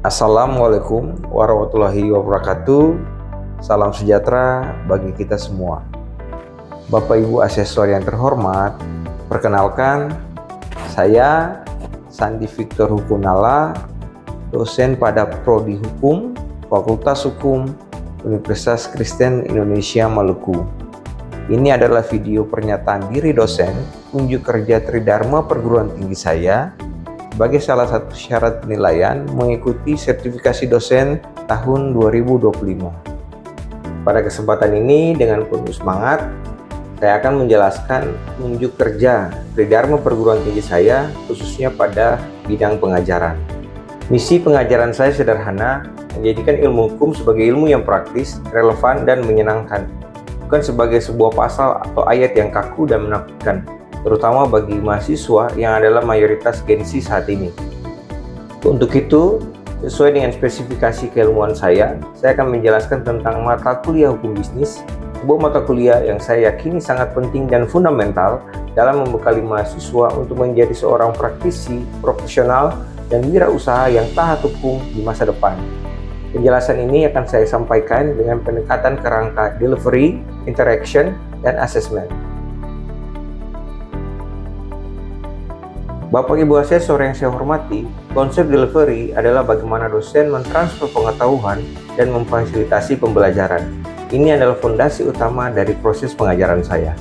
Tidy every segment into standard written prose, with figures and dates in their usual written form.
Assalamualaikum warahmatullahi wabarakatuh. Salam sejahtera bagi kita semua. Bapak Ibu asesor yang terhormat, perkenalkan saya Sandi Victor Hukunala, dosen pada Prodi Hukum, Fakultas Hukum, Universitas Kristen Indonesia Maluku. Ini adalah video pernyataan diri dosen unjuk kerja Tridharma perguruan tinggi saya sebagai salah satu syarat penilaian mengikuti sertifikasi dosen tahun 2025. Pada kesempatan ini dengan penuh semangat, saya akan menjelaskan unjuk kerja Tridharma perguruan tinggi saya khususnya pada bidang pengajaran. Misi pengajaran saya sederhana, menjadikan ilmu hukum sebagai ilmu yang praktis, relevan, dan menyenangkan, bukan sebagai sebuah pasal atau ayat yang kaku dan menakutkan, terutama bagi mahasiswa yang adalah mayoritas Gen Z saat ini. Untuk itu, sesuai dengan spesifikasi keilmuan saya akan menjelaskan tentang mata kuliah hukum bisnis, sebuah mata kuliah yang saya yakini sangat penting dan fundamental dalam membekali mahasiswa untuk menjadi seorang praktisi, profesional, dan wirausaha yang taat hukum di masa depan. Penjelasan ini akan saya sampaikan dengan pendekatan kerangka delivery, interaction, dan assessment. Bapak Ibu asesor yang saya hormati, konsep delivery adalah bagaimana dosen mentransfer pengetahuan dan memfasilitasi pembelajaran. Ini adalah fondasi utama dari proses pengajaran saya.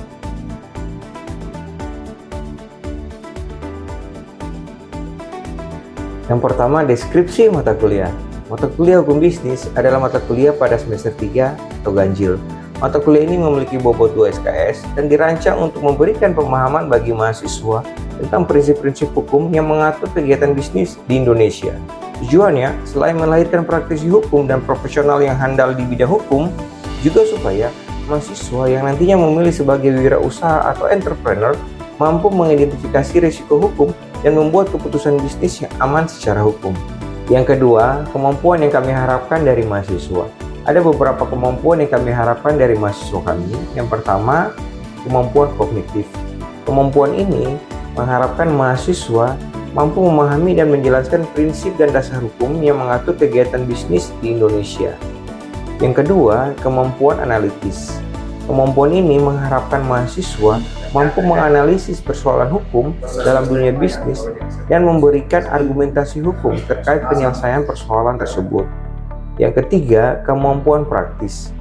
Yang pertama, deskripsi mata kuliah. Mata kuliah hukum bisnis adalah mata kuliah pada semester 3 atau ganjil. Mata kuliah ini memiliki bobot 2 SKS dan dirancang untuk memberikan pemahaman bagi mahasiswa tentang prinsip-prinsip hukum yang mengatur kegiatan bisnis di Indonesia. Tujuannya, selain melahirkan praktisi hukum dan profesional yang handal di bidang hukum, juga supaya mahasiswa yang nantinya memilih sebagai wirausaha atau entrepreneur mampu mengidentifikasi risiko hukum dan membuat keputusan bisnis yang aman secara hukum. Yang kedua, kemampuan yang kami harapkan dari mahasiswa. Ada beberapa kemampuan yang kami harapkan dari mahasiswa kami. Yang pertama, kemampuan kognitif. Kemampuan ini mengharapkan mahasiswa mampu memahami dan menjelaskan prinsip dan dasar hukum yang mengatur kegiatan bisnis di Indonesia. Yang kedua, kemampuan analitis. Kemampuan ini mengharapkan mahasiswa mampu menganalisis persoalan hukum dalam dunia bisnis dan memberikan argumentasi hukum terkait penyelesaian persoalan tersebut. Yang ketiga, kemampuan praktis.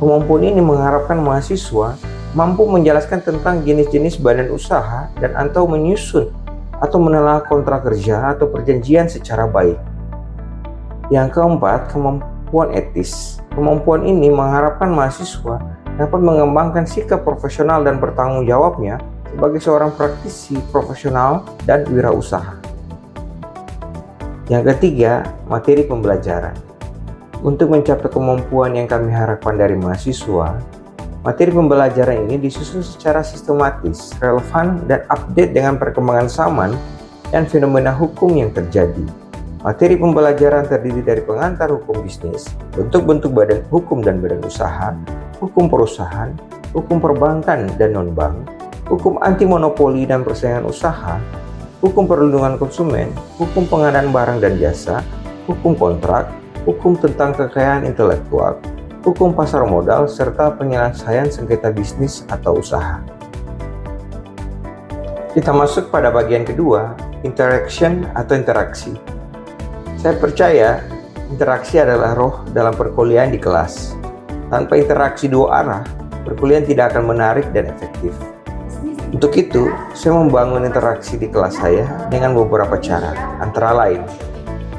Kemampuan ini mengharapkan mahasiswa mampu menjelaskan tentang jenis-jenis badan usaha dan atau menyusun atau menelaah kontrak kerja atau perjanjian secara baik. Yang keempat, kemampuan etis. Kemampuan ini mengharapkan mahasiswa dapat mengembangkan sikap profesional dan bertanggung jawabnya sebagai seorang praktisi profesional dan wirausaha. Yang ketiga, materi pembelajaran. Untuk mencapai kemampuan yang kami harapkan dari mahasiswa, materi pembelajaran ini disusun secara sistematis, relevan, dan update dengan perkembangan zaman dan fenomena hukum yang terjadi. Materi pembelajaran terdiri dari pengantar hukum bisnis, bentuk-bentuk badan hukum dan badan usaha, hukum perusahaan, hukum perbankan dan non-bank, hukum anti monopoli dan persaingan usaha, hukum perlindungan konsumen, hukum pengadaan barang dan jasa, hukum kontrak, hukum tentang kekayaan intelektual, hukum pasar modal, serta penyelesaian sengketa bisnis atau usaha. Kita masuk pada bagian kedua, interaction atau interaksi. Saya percaya interaksi adalah roh dalam perkuliahan di kelas. Tanpa interaksi dua arah, perkuliahan tidak akan menarik dan efektif. Untuk itu, saya membangun interaksi di kelas saya dengan beberapa cara, antara lain.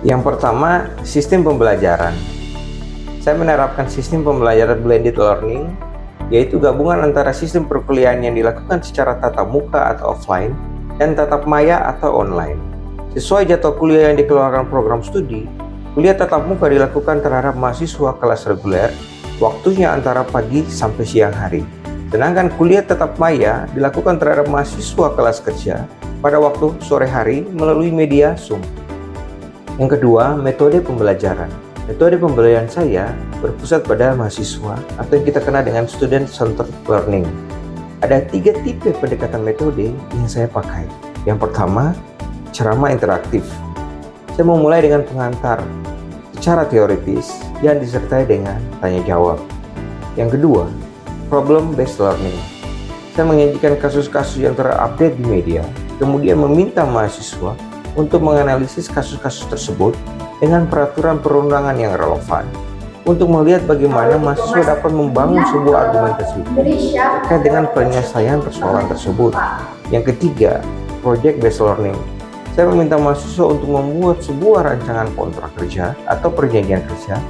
Yang pertama, sistem pembelajaran. Saya menerapkan sistem pembelajaran blended learning, yaitu gabungan antara sistem perkuliahan yang dilakukan secara tatap muka atau offline dan tatap maya atau online. Sesuai jadwal kuliah yang dikeluarkan program studi, kuliah tatap muka dilakukan terhadap mahasiswa kelas reguler, waktunya antara pagi sampai siang hari. Sedangkan kuliah tatap maya dilakukan terhadap mahasiswa kelas kerja pada waktu sore hari melalui media Zoom. Yang kedua, metode pembelajaran. Metode pembelajaran saya berpusat pada mahasiswa atau yang kita kenal dengan student-centered learning. Ada 3 tipe pendekatan metode yang saya pakai. Yang pertama, ceramah interaktif. Saya memulai dengan pengantar secara teoritis yang disertai dengan tanya jawab. Yang kedua, problem based learning. Saya menyajikan kasus-kasus yang terupdate di media, kemudian meminta mahasiswa untuk menganalisis kasus-kasus tersebut dengan peraturan perundangan yang relevan untuk melihat bagaimana mahasiswa dapat membangun sebuah argumentasi terkait dengan penyelesaian persoalan tersebut. Yang ketiga, project based learning. Saya meminta mahasiswa untuk membuat sebuah rancangan kontrak kerja atau perjanjian kerja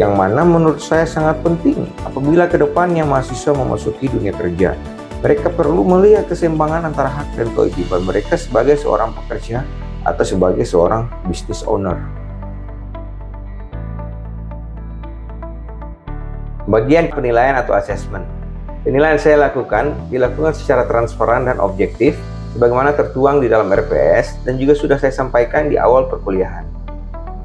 yang mana menurut saya sangat penting apabila kedepannya mahasiswa memasuki dunia kerja. Mereka perlu melihat keseimbangan antara hak dan kewajiban mereka sebagai seorang pekerja atau sebagai seorang business owner. Bagian penilaian atau assessment. Penilaian saya dilakukan secara transparan dan objektif sebagaimana tertuang di dalam RPS dan juga sudah saya sampaikan di awal perkuliahan.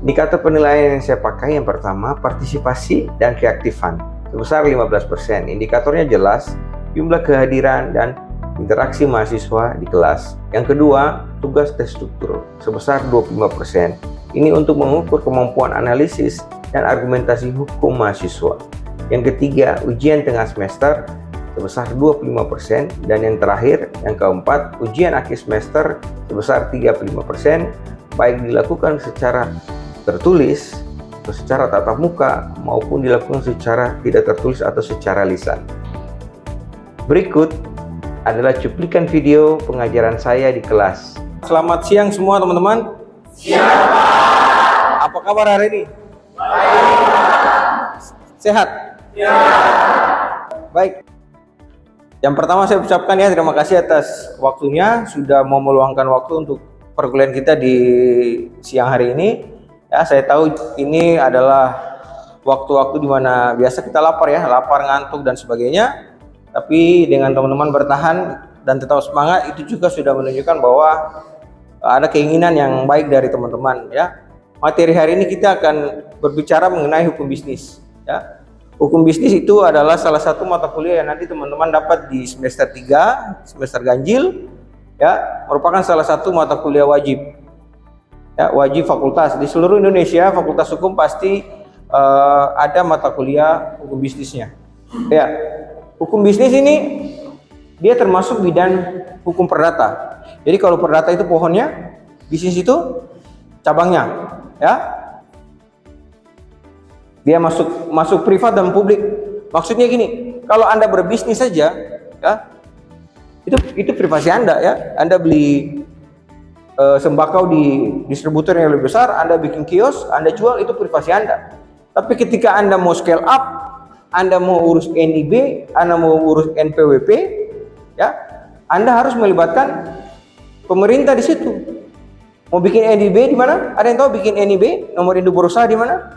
Indikator penilaian yang saya pakai yang pertama, partisipasi dan keaktifan sebesar 15%. Indikatornya jelas, jumlah kehadiran dan interaksi mahasiswa di kelas. Yang kedua, tugas terstruktur sebesar 25%. Ini untuk mengukur kemampuan analisis dan argumentasi hukum mahasiswa. Yang ketiga, ujian tengah semester sebesar 25%, dan yang terakhir, yang keempat, ujian akhir semester sebesar 35%, baik dilakukan secara tertulis atau secara tatap muka maupun dilakukan secara tidak tertulis atau secara lisan. Berikut adalah cuplikan video pengajaran saya di kelas. Selamat siang semua teman-teman. Siang. Apa kabar hari ini? Baik. Sehat? Ya. Baik. Yang pertama saya ucapkan ya terima kasih atas waktunya sudah mau meluangkan waktu untuk perkuliahan kita di siang hari ini. Ya, saya tahu ini adalah waktu-waktu di mana biasa kita lapar ya, lapar, ngantuk dan sebagainya. Tapi dengan teman-teman bertahan dan tetap semangat itu juga sudah menunjukkan bahwa ada keinginan yang baik dari teman-teman ya. Materi hari ini kita akan berbicara mengenai hukum bisnis ya. Hukum bisnis itu adalah salah satu mata kuliah yang nanti teman-teman dapat di semester 3, semester ganjil ya, merupakan salah satu mata kuliah wajib. Ya, wajib fakultas di seluruh Indonesia, fakultas hukum pasti ada mata kuliah hukum bisnisnya. Ya. Hukum bisnis ini dia termasuk bidang hukum perdata. Jadi kalau perdata itu pohonnya, bisnis itu cabangnya, ya. Dia masuk privat dan publik. Maksudnya gini, kalau Anda berbisnis saja, ya, itu privasi Anda ya. Anda beli sembakau di distributor yang lebih besar, Anda bikin kios, Anda jual, itu privasi Anda. Tapi ketika Anda mau scale up, Anda mau urus NIB, Anda mau urus NPWP, ya, Anda harus melibatkan pemerintah di situ. Mau bikin NIB di mana? Ada yang tahu bikin NIB? Nomor induk berusaha di mana?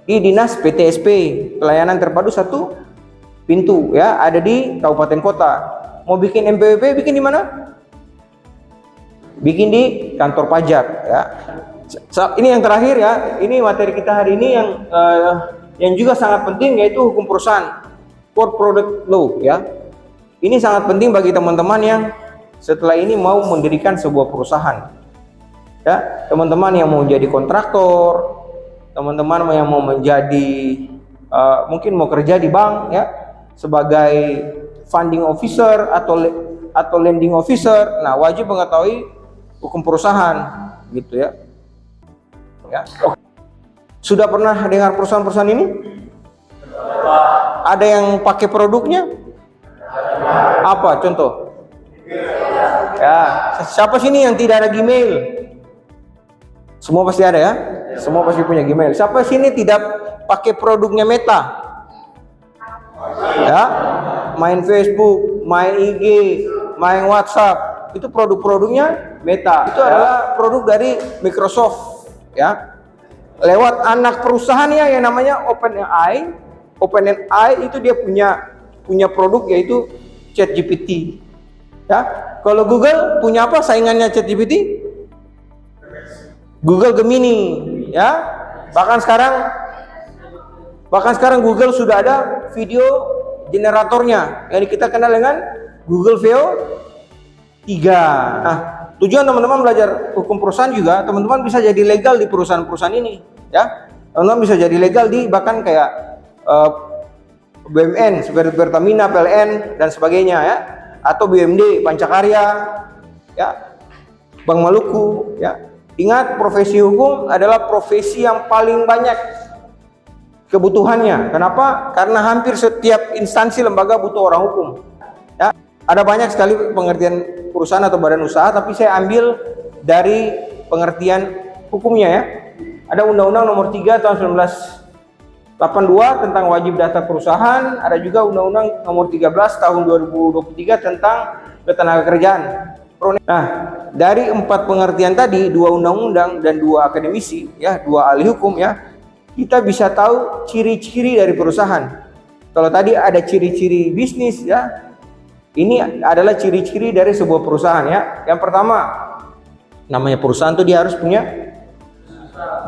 Di Dinas PTSP, Pelayanan Terpadu Satu Pintu, ya, ada di kabupaten kota. Mau bikin NPWP, bikin di mana? Bikin di kantor pajak, ya. Ini yang terakhir ya, ini materi kita hari ini yang juga sangat penting, yaitu hukum perusahaan, corporate law ya. Ini sangat penting bagi teman-teman yang setelah ini mau mendirikan sebuah perusahaan. Ya, teman-teman yang mau jadi kontraktor, teman-teman yang mau menjadi mungkin mau kerja di bank ya, sebagai funding officer atau lending officer. Nah, wajib mengetahui hukum perusahaan gitu ya. Ya. Sudah pernah dengar perusahaan-perusahaan ini? Ada yang pakai produknya? Apa contoh? Ya, siapa sini yang tidak ada Gmail? Semua pasti ada ya? Semua pasti punya Gmail. Siapa sini tidak pakai produknya Meta? Ya, main Facebook, main IG, main WhatsApp, itu produk-produknya Meta. Itu adalah produk dari Microsoft ya. Lewat anak perusahaannya yang namanya OpenAI. OpenAI itu dia punya produk yaitu ChatGPT. Ya, kalau Google punya apa saingannya ChatGPT? Google Gemini, ya. Bahkan sekarang Google sudah ada video generatornya yang kita kenal dengan Google Veo 3. Nah, tujuan teman-teman belajar hukum perusahaan juga, teman-teman bisa jadi legal di perusahaan-perusahaan ini, ya. Teman-teman bisa jadi legal di bahkan kayak BUMN seperti Pertamina, PLN dan sebagainya, ya, atau BUMD, Pancakarya, ya, Bank Maluku, ya. Ingat, profesi hukum adalah profesi yang paling banyak kebutuhannya. Kenapa? Karena hampir setiap instansi lembaga butuh orang hukum. Ya, ada banyak sekali pengertian perusahaan atau badan usaha, tapi saya ambil dari pengertian hukumnya, ya. Ada Undang-Undang Nomor 3 tahun 1982 tentang wajib daftar perusahaan, ada juga Undang-Undang Nomor 13 tahun 2023 tentang ketenagakerjaan. Nah, dari 4 pengertian tadi, 2 undang-undang dan 2 akademisi, ya, 2 ahli hukum, ya, kita bisa tahu ciri-ciri dari perusahaan. Kalau tadi ada ciri-ciri bisnis, ya, ini adalah ciri-ciri dari sebuah perusahaan, ya. Yang pertama, namanya perusahaan itu dia harus punya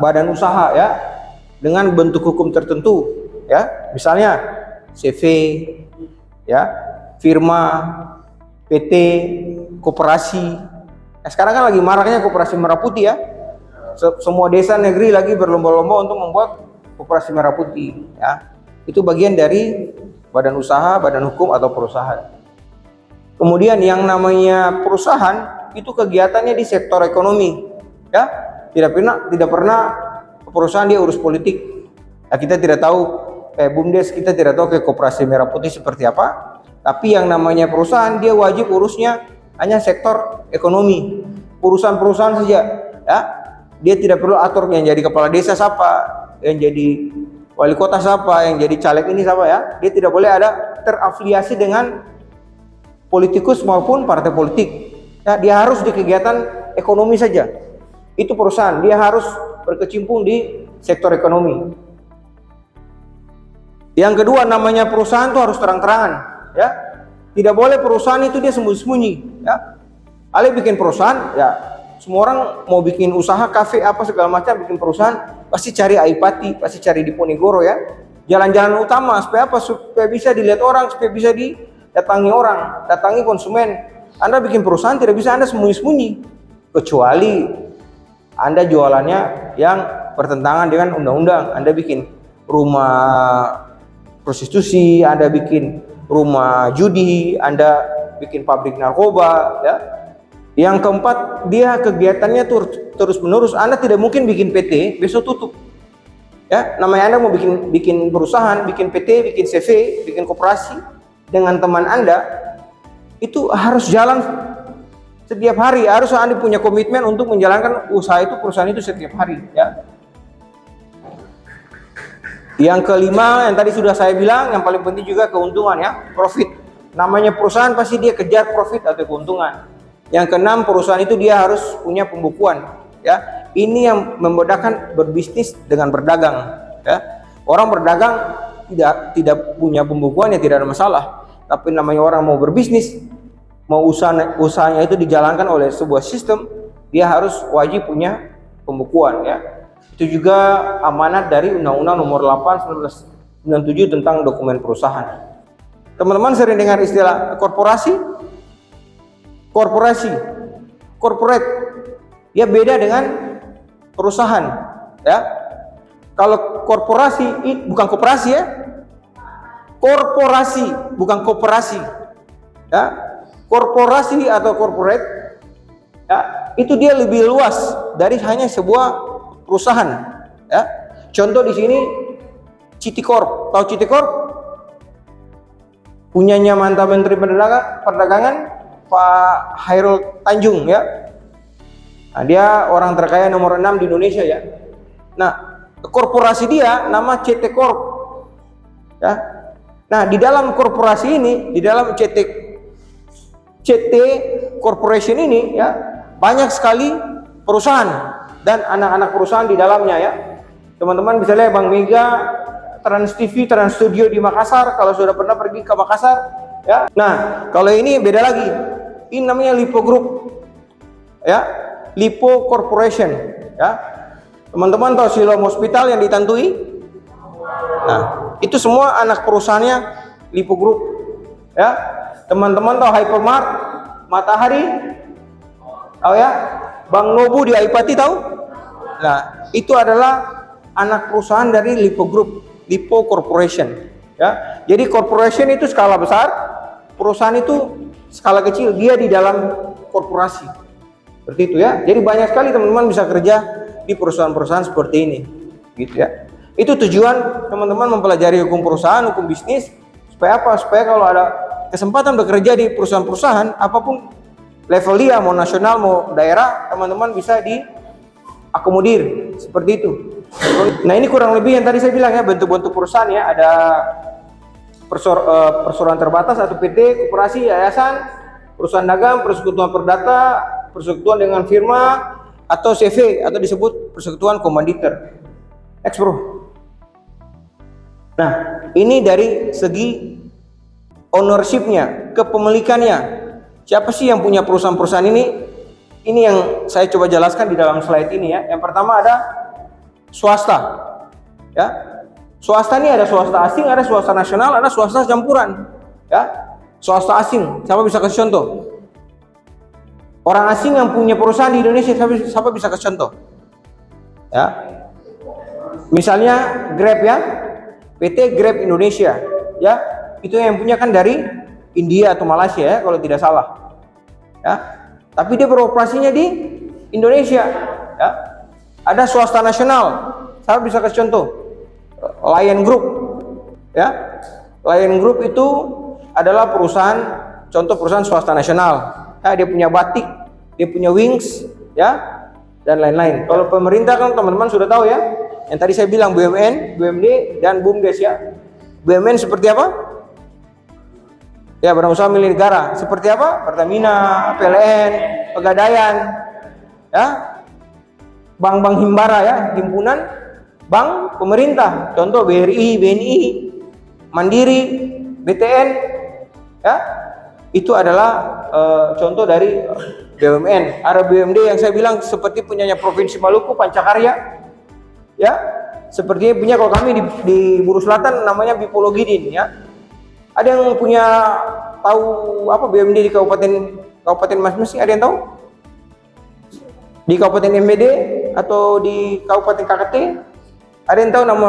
badan usaha, ya, dengan bentuk hukum tertentu, ya. Misalnya CV, ya, firma, PT, koperasi. Nah, sekarang kan lagi maraknya koperasi merah putih, ya. Semua desa negeri lagi berlomba-lomba untuk membuat koperasi merah putih, ya. Itu bagian dari badan usaha, badan hukum atau perusahaan. Kemudian yang namanya perusahaan itu kegiatannya di sektor ekonomi, ya. Tidak pernah perusahaan dia urus politik. Nah, kita tidak tahu BUMDes, kita tidak tahu kayak koperasi merah putih seperti apa. Tapi yang namanya perusahaan dia wajib urusnya hanya sektor ekonomi, perusahaan-perusahaan saja, ya. Dia tidak perlu atur yang jadi kepala desa siapa, yang jadi wali kota siapa, yang jadi caleg ini siapa, ya. Dia tidak boleh ada terafiliasi dengan politikus maupun partai politik, ya. Dia harus di kegiatan ekonomi saja. Itu perusahaan, dia harus berkecimpung di sektor ekonomi. Yang kedua, namanya perusahaan itu harus terang-terangan, ya. Tidak boleh perusahaan itu dia sembunyi-sembunyi, ya. Ale bikin perusahaan, ya, semua orang mau bikin usaha kafe apa segala macam, bikin perusahaan pasti cari Aipati, pasti cari Diponegoro, ya. Jalan-jalan utama supaya apa? Supaya bisa dilihat orang, supaya bisa didatangi orang, datangi konsumen. Anda bikin perusahaan tidak bisa Anda sembunyi-sembunyi, kecuali Anda jualannya yang bertentangan dengan undang-undang. Anda bikin rumah prostitusi, Anda bikin rumah judi, Anda bikin pabrik narkoba, ya. Yang keempat, dia kegiatannya terus-menerus. Anda tidak mungkin bikin PT besok tutup, ya. Namanya Anda mau bikin perusahaan, bikin PT, bikin CV, bikin koperasi dengan teman Anda, itu harus jalan setiap hari. Harus Anda punya komitmen untuk menjalankan usaha itu, perusahaan itu setiap hari, ya. Yang kelima, yang tadi sudah saya bilang, yang paling penting juga keuntungan, ya, profit. Namanya perusahaan pasti dia kejar profit atau keuntungan. Yang keenam, perusahaan itu dia harus punya pembukuan, ya. Ini yang membedakan berbisnis dengan berdagang, ya. Orang berdagang tidak punya pembukuan ya tidak ada masalah. Tapi namanya orang mau berbisnis, mau usahanya itu dijalankan oleh sebuah sistem, dia harus wajib punya pembukuan, ya. Itu juga amanat dari Undang-Undang Nomor 8 1997 tentang dokumen perusahaan. Teman-teman sering dengar istilah korporasi? Corporate. Ya beda dengan perusahaan, ya. Kalau korporasi bukan koperasi, ya. Korporasi bukan koperasi, ya. Korporasi atau corporate, ya, itu dia lebih luas dari hanya sebuah perusahaan, ya. Contoh di sini Citicorp. Tahu Citicorp? Punyanya mantan Menteri Perdagangan Pak Hairul Tanjung, ya. Nah, dia orang terkaya nomor 6 di Indonesia, ya. Nah, korporasi dia nama CT Corp, ya. Nah, di dalam korporasi ini, di dalam CT Corporation ini, ya, banyak sekali perusahaan dan anak-anak perusahaan di dalamnya, ya. Teman-teman bisa lihat Bank Mega, Trans TV, Trans Studio di Makassar kalau sudah pernah pergi ke Makassar, ya. Nah, kalau ini beda lagi. Ini namanya Lipo Group, ya. Lipo Corporation, ya. Teman-teman tahu Siloam Hospital yang di Tantui? Nah, itu semua anak perusahaannya Lipo Group, ya. Teman-teman tahu Hypermart, Matahari? Oh ya, Bang Nobu di Aipati tahu? Nah, itu adalah anak perusahaan dari Lipo Group, Lipo Corporation. Ya, jadi corporation itu skala besar, perusahaan itu skala kecil, dia di dalam korporasi. Seperti itu ya. Jadi banyak sekali teman-teman bisa kerja di perusahaan-perusahaan seperti ini, gitu ya. Itu tujuan teman-teman mempelajari hukum perusahaan, hukum bisnis, supaya apa? Supaya kalau ada kesempatan bekerja di perusahaan-perusahaan apapun level dia, mau nasional mau daerah, teman-teman bisa diakomodir seperti itu. Nah, ini kurang lebih yang tadi saya bilang ya, bentuk-bentuk perusahaan ya, ada perseroan terbatas atau PT, koperasi, yayasan, perusahaan dagang, persekutuan perdata, persekutuan dengan firma, atau CV atau disebut persekutuan komanditer. Next bro. Nah, ini dari segi ownership-nya, kepemilikannya. Siapa sih yang punya perusahaan-perusahaan ini? Ini yang saya coba jelaskan di dalam slide ini ya. Yang pertama ada swasta. Ya. Swasta ini ada swasta asing, ada swasta nasional, ada swasta campuran. Ya. Swasta asing, siapa bisa kasih contoh? Orang asing yang punya perusahaan di Indonesia, siapa bisa kasih contoh? Ya. Misalnya Grab ya. PT Grab Indonesia, ya, itu yang punya kan dari India atau Malaysia ya, kalau tidak salah, ya. Tapi dia beroperasinya di Indonesia, ya. Ada swasta nasional, saya bisa kasih contoh, Lion Group, ya. Lion Group itu adalah perusahaan, contoh perusahaan swasta nasional, ya. Dia punya Batik, dia punya Wings, ya, dan lain-lain. Kalau pemerintah kan teman-teman sudah tahu ya. Yang tadi saya bilang BUMN, BUMD, dan BUMDes ya. BUMN seperti apa? Ya, badan usaha milik negara. Seperti apa? Pertamina, PLN, Pegadaian, ya. Bank-bank himbara ya, himpunan bank pemerintah. Contoh BRI, BNI, Mandiri, BTN, ya. Itu adalah contoh dari BUMN. Ada BUMD yang saya bilang seperti punyanya Provinsi Maluku, Pancakarya. Ya, sepertinya punya kalau kami di Buru Selatan namanya Bipologidin ya. Ada yang punya tahu apa BUMD di Kabupaten Masing-Masing, ada yang tahu? Di Kabupaten MBD atau di Kabupaten KKT? Ada yang tahu nama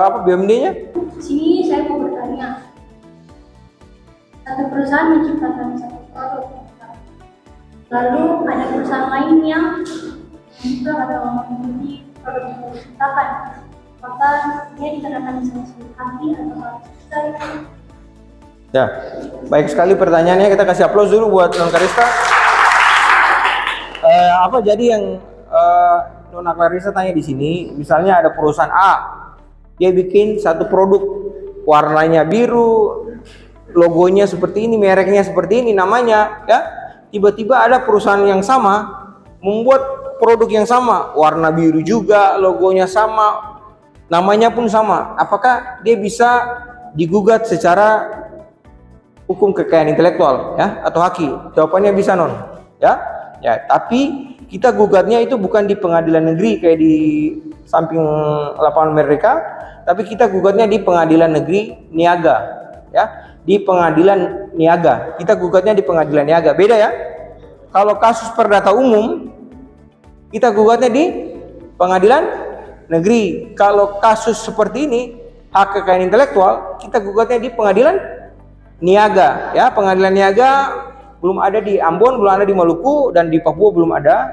apa BUMD-nya? Sini saya mau bertanya. Satu perusahaan menciptakan satu produk, lalu ada perusahaan lain yang juga ada memiliki produk yang diciptakan, maka dia dikenakan sanksi kaki atau harus. Ya, baik sekali pertanyaannya. Kita kasih aplaus dulu buat Non Karista. Apa jadi yang Nona Clarissa tanya di sini? Misalnya ada perusahaan A, dia bikin satu produk, warnanya biru, logonya seperti ini, mereknya seperti ini, namanya, ya. Tiba-tiba ada perusahaan yang sama membuat produk yang sama, warna biru juga, logonya sama, namanya pun sama. Apakah dia bisa digugat secara hukum kekayaan intelektual ya atau haki? Jawabannya bisa non, ya. Ya, tapi kita gugatnya itu bukan di pengadilan negeri kayak di samping lapangan Merdeka, tapi kita gugatnya di pengadilan negeri Niaga, ya. Di pengadilan Niaga. Kita gugatnya di pengadilan Niaga. Beda ya. Kalau kasus perdata umum kita gugatnya di pengadilan negeri. Kalau kasus seperti ini hak kekayaan intelektual, kita gugatnya di pengadilan niaga. Ya, pengadilan niaga belum ada di Ambon, belum ada di Maluku, dan di Papua belum ada.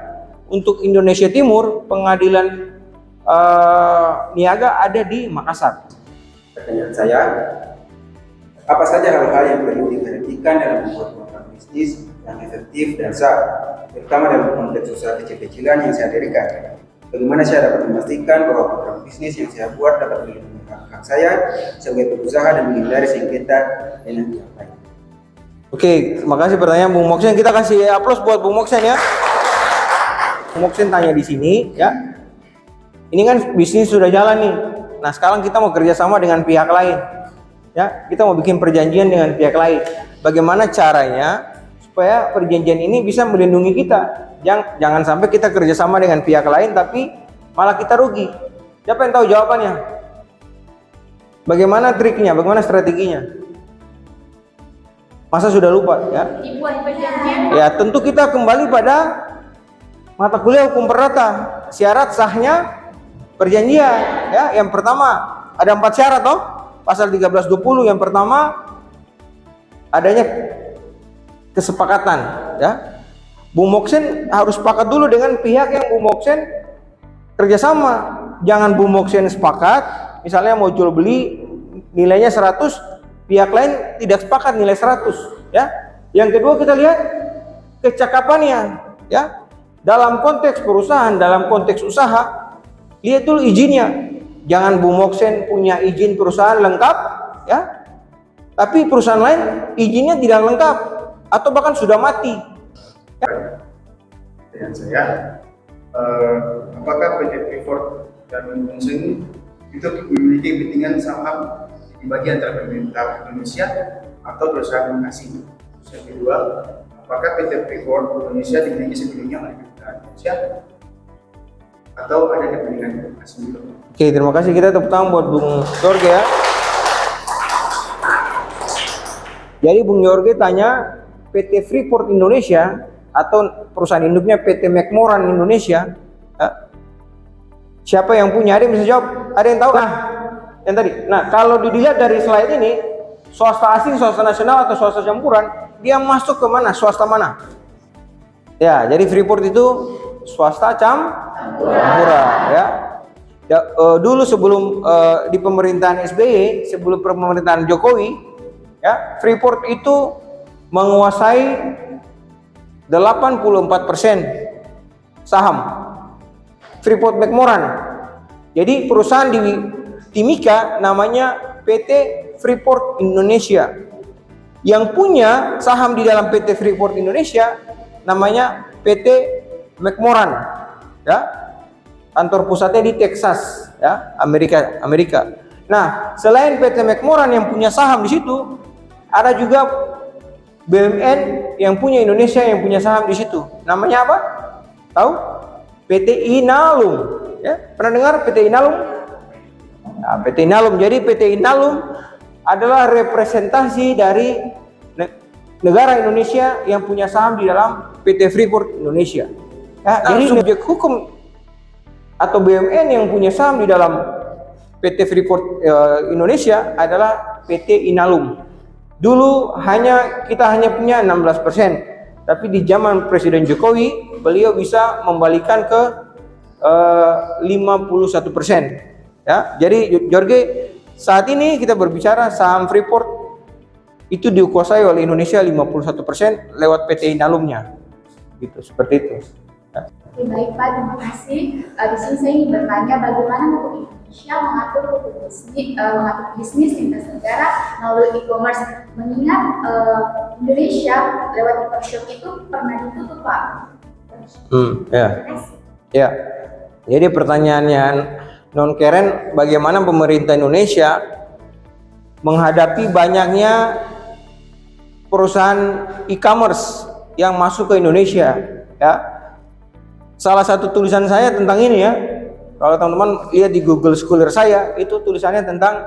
Untuk Indonesia Timur, pengadilan niaga ada di Makassar. Pertanyaan saya, apa saja hal-hal yang perlu diperhatikan dalam membuat kontrak bisnis yang efektif dan sah, terutama dalam konteks usaha kecil-kecilan yang saya dirikan? Bagaimana saya dapat memastikan bahwa kontrak bisnis yang saya buat dapat melindungi hak saya sebagai pengusaha dan menghindari sengketa dengan pihak lain? Oke, terima kasih pertanyaan Bung Moksen. Kita kasih aplaus buat Bung Moksen ya. Bung Moksen tanya di sini ya. Ini kan bisnis sudah jalan nih. Nah, sekarang kita mau kerjasama dengan pihak lain. Ya, kita mau bikin perjanjian dengan pihak lain. Bagaimana caranya supaya perjanjian ini bisa melindungi kita? Jangan sampai kita kerjasama dengan pihak lain tapi malah kita rugi. Siapa yang tahu jawabannya? Bagaimana triknya? Bagaimana strateginya? Masa sudah lupa ya? Dibuat perjanjian. Ya, tentu kita kembali pada mata kuliah hukum perdata, syarat sahnya perjanjian. Ya, yang pertama ada 4 syarat toh. Pasal 1320 yang pertama adanya kesepakatan. Ya, Bung Moksen harus sepakat dulu dengan pihak yang Bung Moksen kerjasama. Jangan Bung Moksen sepakat, misalnya mau jual beli nilainya 100, pihak lain tidak sepakat nilai 100. Ya, yang kedua kita lihat kecakapannya. Ya, dalam konteks perusahaan, dalam konteks usaha, lihat dulu izinnya. Jangan Bung Moksen punya izin perusahaan lengkap, ya, tapi perusahaan lain izinnya tidak lengkap atau bahkan sudah mati. Ya. Dengan saya, apakah PT Freeport dan Bung Moksen itu memiliki kepentingan saham dibagi antara pemerintah Indonesia atau perusahaan asing? Yang kedua, apakah PT Freeport Indonesia dimiliki sebelumnya oleh pemerintah Indonesia atau ada kepentingan asing juga? Oke, terima kasih. Kita tepuk tangan buat Bung Jorge ya. Jadi Bung Jorge tanya PT Freeport Indonesia atau perusahaan induknya PT McMoran Indonesia, siapa yang punya? Ada yang bisa jawab? Ada yang tahu? Nah, yang tadi. Nah, kalau dilihat dari slide ini, swasta asing, swasta nasional atau swasta campuran, dia masuk ke mana? Swasta mana? Ya, jadi Freeport itu swasta campuran ya. Ya, dulu sebelum di pemerintahan SBY, sebelum pemerintahan Jokowi, ya, Freeport itu menguasai 84% saham Freeport McMoran. Jadi perusahaan di Timika namanya PT Freeport Indonesia. Yang punya saham di dalam PT Freeport Indonesia namanya PT McMoran. Ya. Kantor pusatnya di Texas, ya, Amerika. Nah, selain PT McMoran yang punya saham di situ, ada juga BUMN yang punya Indonesia yang punya saham di situ. Namanya apa? Tahu? PT Inalum. Ya, pernah dengar PT Inalum? Nah, PT Inalum. Jadi PT Inalum adalah representasi dari negara Indonesia yang punya saham di dalam PT Freeport Indonesia. Ya, jadi subjek hukum atau BUMN yang punya saham di dalam PT Freeport Indonesia adalah PT Inalum. Dulu kita hanya punya 16%, tapi di zaman Presiden Jokowi beliau bisa membalikan ke 51%. Ya, jadi Jorge, saat ini kita berbicara saham Freeport itu dikuasai oleh Indonesia 51% lewat PT Inalumnya. Gitu, seperti itu. Ya. Oke, baik Pak, terima kasih. Di sini saya ingin bertanya bagaimana hukum Indonesia mengatur bisnis lintas negara melalui e-commerce, mengingat Indonesia lewat e-shop itu pernah ditutup Pak. Ya. Jadi pertanyaannya non Karen, bagaimana pemerintah Indonesia menghadapi banyaknya perusahaan e-commerce yang masuk ke Indonesia? Ya. Salah satu tulisan saya tentang ini ya, kalau teman-teman lihat di Google Scholar saya, itu tulisannya tentang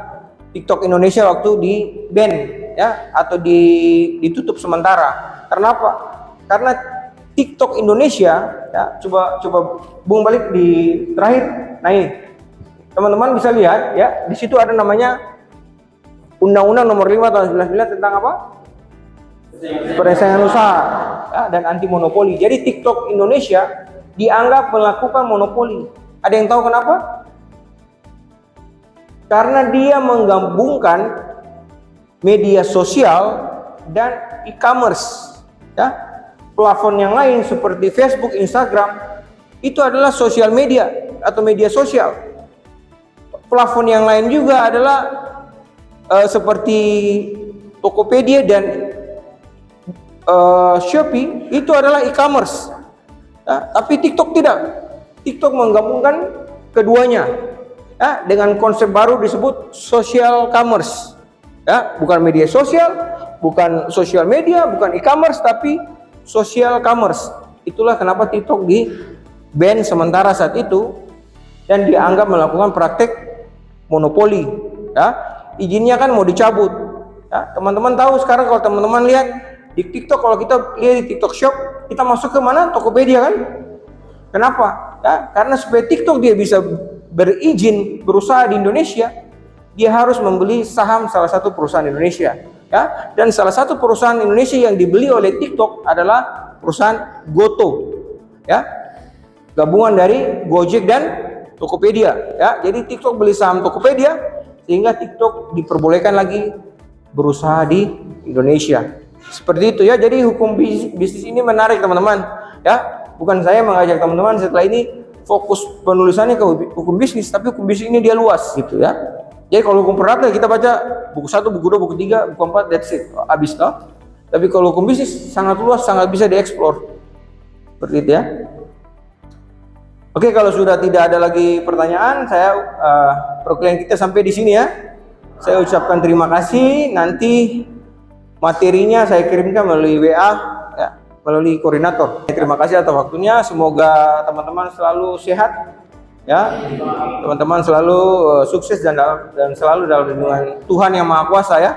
TikTok Indonesia waktu di ban ya, atau ditutup sementara. Karena apa? Karena TikTok Indonesia ya, coba Bung balik di terakhir. Nah ini teman-teman bisa lihat ya, di situ ada namanya Undang-Undang Nomor 5 Tahun 1999 tentang apa? Persaingan usaha ya, dan anti monopoli. Jadi TikTok Indonesia dianggap melakukan monopoli. Ada yang tahu kenapa? Karena dia menggabungkan media sosial dan e-commerce. Ya, platform yang lain seperti Facebook, Instagram itu adalah sosial media atau media sosial. Platform yang lain juga adalah seperti Tokopedia dan Shopee itu adalah e-commerce. Ya, tapi TikTok tidak. TikTok menggabungkan keduanya ya, dengan konsep baru disebut social commerce. Ya, bukan media sosial, bukan sosial media, bukan e-commerce, tapi social commerce. Itulah kenapa TikTok di ban sementara saat itu dan dianggap melakukan praktek monopoli. Ya, izinnya kan mau dicabut. Ya, teman-teman tahu sekarang kalau teman-teman lihat di TikTok, kalau kita lihat di TikTok Shop, kita masuk ke mana? Tokopedia kan? Kenapa? Ya, karena supaya TikTok dia bisa berizin berusaha di Indonesia, dia harus membeli saham salah satu perusahaan Indonesia. Ya, dan salah satu perusahaan Indonesia yang dibeli oleh TikTok adalah perusahaan Goto. Ya, gabungan dari Gojek dan Tokopedia. Ya, jadi TikTok beli saham Tokopedia sehingga TikTok diperbolehkan lagi berusaha di Indonesia. Seperti itu ya. Jadi hukum bisnis ini menarik teman-teman. Ya, bukan saya mengajak teman-teman setelah ini fokus penulisannya ke hukum bisnis, tapi hukum bisnis ini dia luas gitu ya. Jadi kalau hukum perdata kita baca buku 1, buku 2, buku 3, buku 4, that's it, habis toh. Tapi kalau hukum bisnis sangat luas, sangat bisa dieksplor. Seperti itu ya. Oke, kalau sudah tidak ada lagi pertanyaan, saya perkuliahan kita sampai di sini ya. Saya ucapkan terima kasih. Nanti materinya saya kirimkan melalui WA ya, melalui koordinator. Terima kasih atas waktunya. Semoga teman-teman selalu sehat. Ya, teman-teman selalu sukses dan selalu dalam lindungan Tuhan yang Maha Kuasa ya.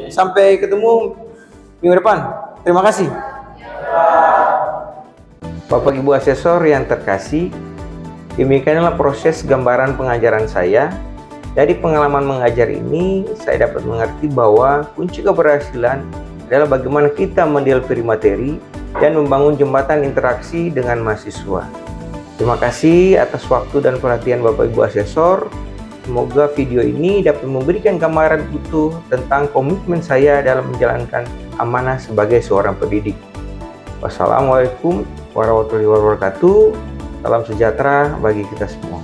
Sampai ketemu minggu depan. Terima kasih. Bapak Ibu asesor yang terkasih, demikianlah proses gambaran pengajaran saya. Dari pengalaman mengajar ini, saya dapat mengerti bahwa kunci keberhasilan adalah bagaimana kita mendelivery materi dan membangun jembatan interaksi dengan mahasiswa. Terima kasih atas waktu dan perhatian Bapak Ibu asesor. Semoga video ini dapat memberikan gambaran utuh tentang komitmen saya dalam menjalankan amanah sebagai seorang pendidik. Wassalamualaikum warahmatullahi wabarakatuh. Salam sejahtera bagi kita semua.